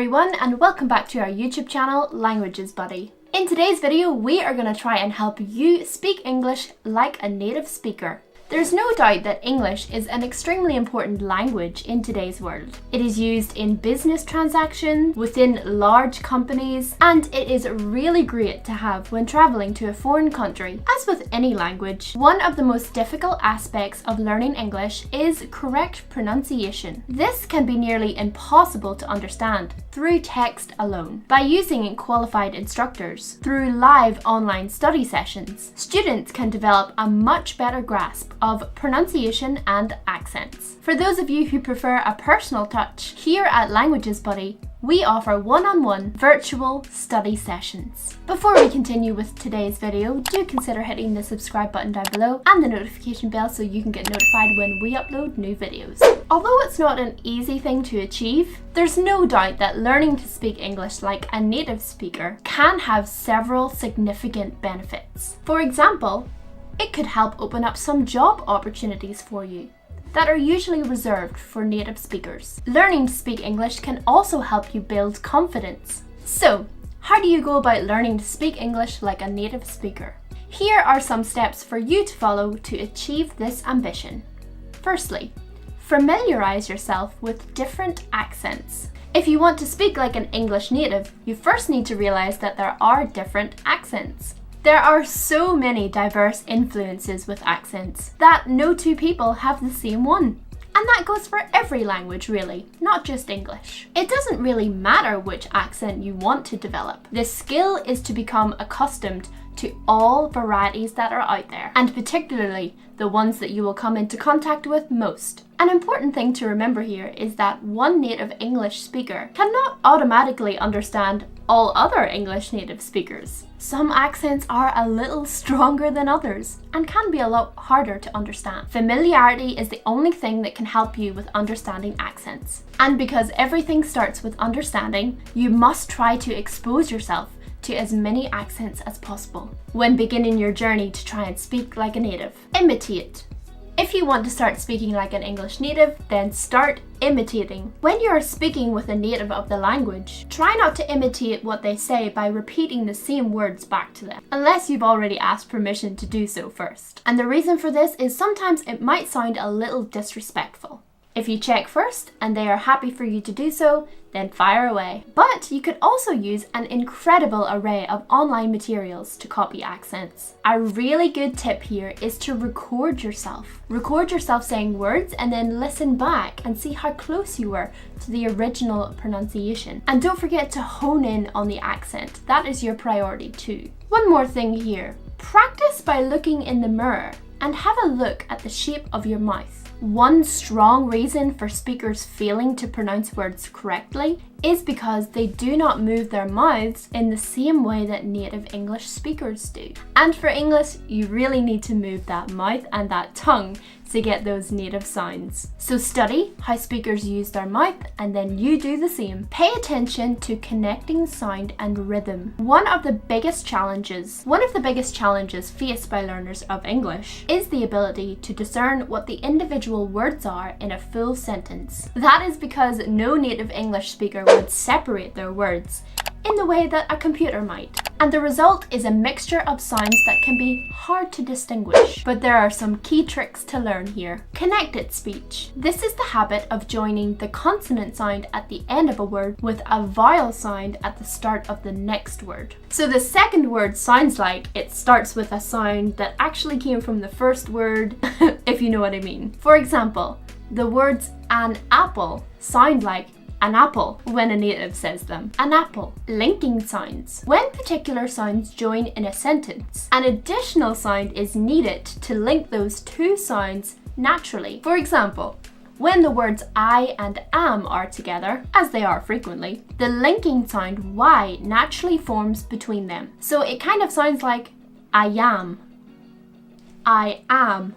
everyone, and welcome back to our YouTube channel, Languages Buddy. In today's video, we are going to try and help you speak English like a native speaker. There's no doubt that English is an extremely important language in today's world. It is used in business transactions, within large companies, and it is really great to have when traveling to a foreign country. As with any language, one of the most difficult aspects of learning English is correct pronunciation. This can be nearly impossible to understand through text alone. By using qualified instructors through live online study sessions, students can develop a much better grasp of pronunciation and accents. For those of you who prefer a personal touch, here at Languages Buddy, we offer one-on-one virtual study sessions. Before we continue with today's video, do consider hitting the subscribe button down below and the notification bell so you can get notified when we upload new videos. Although it's not an easy thing to achieve, there's no doubt that learning to speak English like a native speaker can have several significant benefits. For example, it could help open up some job opportunities for you that are usually reserved for native speakers. Learning to speak English can also help you build confidence. So, how do you go about learning to speak English like a native speaker? Here are some steps for you to follow to achieve this ambition. Firstly, familiarize yourself with different accents. If you want to speak like an English native, you first need to realize that there are different accents. There are so many diverse influences with accents that no two people have the same one. And that goes for every language really, not just English. It doesn't really matter which accent you want to develop. The skill is to become accustomed to all varieties that are out there, and particularly the ones that you will come into contact with most. An important thing to remember here is that one native English speaker cannot automatically understand all other English native speakers. Some accents are a little stronger than others and can be a lot harder to understand. Familiarity is the only thing that can help you with understanding accents. And because everything starts with understanding, you must try to expose yourself to as many accents as possible when beginning your journey to try and speak like a native. Imitate. If you want to start speaking like an English native, then start imitating. When you are speaking with a native of the language, try not to imitate what they say by repeating the same words back to them, unless you've already asked permission to do so first. And the reason for this is sometimes it might sound a little disrespectful. If you check first and they are happy for you to do so, then fire away. But you could also use an incredible array of online materials to copy accents. A really good tip here is to record yourself. Record yourself saying words and then listen back and see how close you were to the original pronunciation. And don't forget to hone in on the accent. That is your priority too. One more thing here. Practice by looking in the mirror and have a look at the shape of your mouth. One strong reason for speakers failing to pronounce words correctly is because they do not move their mouths in the same way that native English speakers do. And for English, you really need to move that mouth and that tongue to get those native sounds. So study how speakers use their mouth and then you do the same. Pay attention to connecting sound and rhythm. One of the biggest challenges faced by learners of English is the ability to discern what the individual words are in a full sentence. That is because no native English speaker would separate their words in the way that a computer might. And the result is a mixture of sounds that can be hard to distinguish. But there are some key tricks to learn here. Connected speech. This is the habit of joining the consonant sound at the end of a word with a vowel sound at the start of the next word. So the second word sounds like it starts with a sound that actually came from the first word, if you know what I mean. For example, the words an apple sound like an apple when a native says them. An apple. Linking sounds. When particular sounds join in a sentence, an additional sound is needed to link those two sounds naturally. For example, when the words I and am are together, as they are frequently, the linking sound Y naturally forms between them. So it kind of sounds like I am, I am,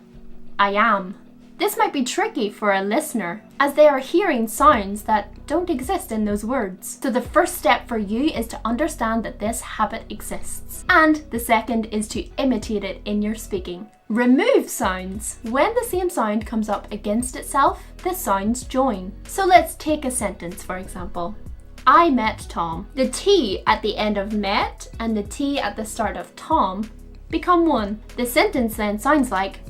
I am. This might be tricky for a listener as they are hearing sounds that don't exist in those words. So the first step for you is to understand that this habit exists. And the second is to imitate it in your speaking. Remove sounds. When the same sound comes up against itself, the sounds join. So let's take a sentence, for example. I met Tom. The T at the end of met and the T at the start of Tom become one. The sentence then sounds like,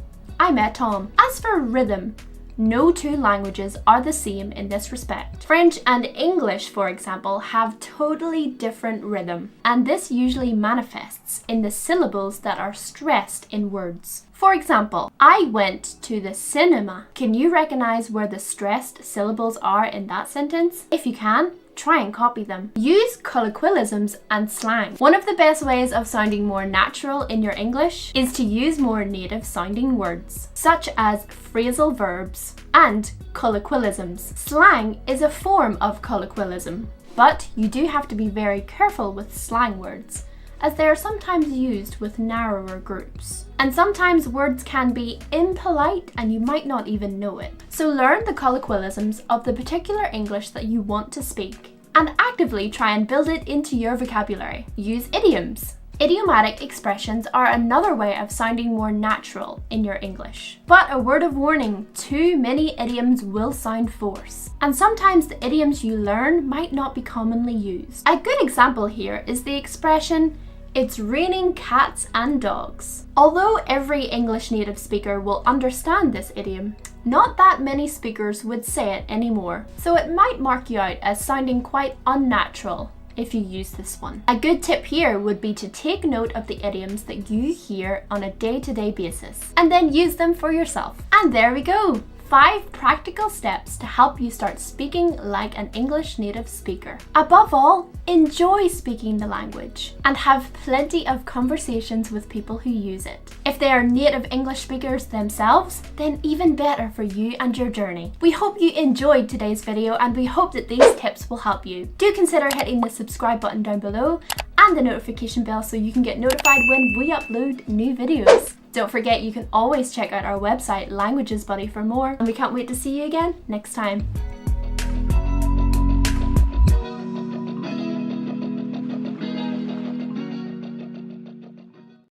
I met Tom. As for rhythm, no two languages are the same in this respect. French and English, for example, have totally different rhythm, and this usually manifests in the syllables that are stressed in words. For example, I went to the cinema. Can you recognize where the stressed syllables are in that sentence? If you can, try and copy them. Use colloquialisms and slang. One of the best ways of sounding more natural in your English is to use more native sounding words, such as phrasal verbs and colloquialisms. Slang is a form of colloquialism, but you do have to be very careful with slang words, as they are sometimes used with narrower groups. And sometimes words can be impolite and you might not even know it. So learn the colloquialisms of the particular English that you want to speak and actively try and build it into your vocabulary. Use idioms. Idiomatic expressions are another way of sounding more natural in your English. But a word of warning, too many idioms will sound forced. And sometimes the idioms you learn might not be commonly used. A good example here is the expression, it's raining cats and dogs. Although every English native speaker will understand this idiom, not that many speakers would say it anymore. So it might mark you out as sounding quite unnatural if you use this one. A good tip here would be to take note of the idioms that you hear on a day-to-day basis and then use them for yourself. And there we go! 5 practical steps to help you start speaking like an English native speaker. Above all, enjoy speaking the language and have plenty of conversations with people who use it. If they are native English speakers themselves, then even better for you and your journey. We hope you enjoyed today's video and we hope that these tips will help you. Do consider hitting the subscribe button down below and the notification bell so you can get notified when we upload new videos. Don't forget you can always check out our website, LanguagezzBuddy, for more, and we can't wait to see you again next time.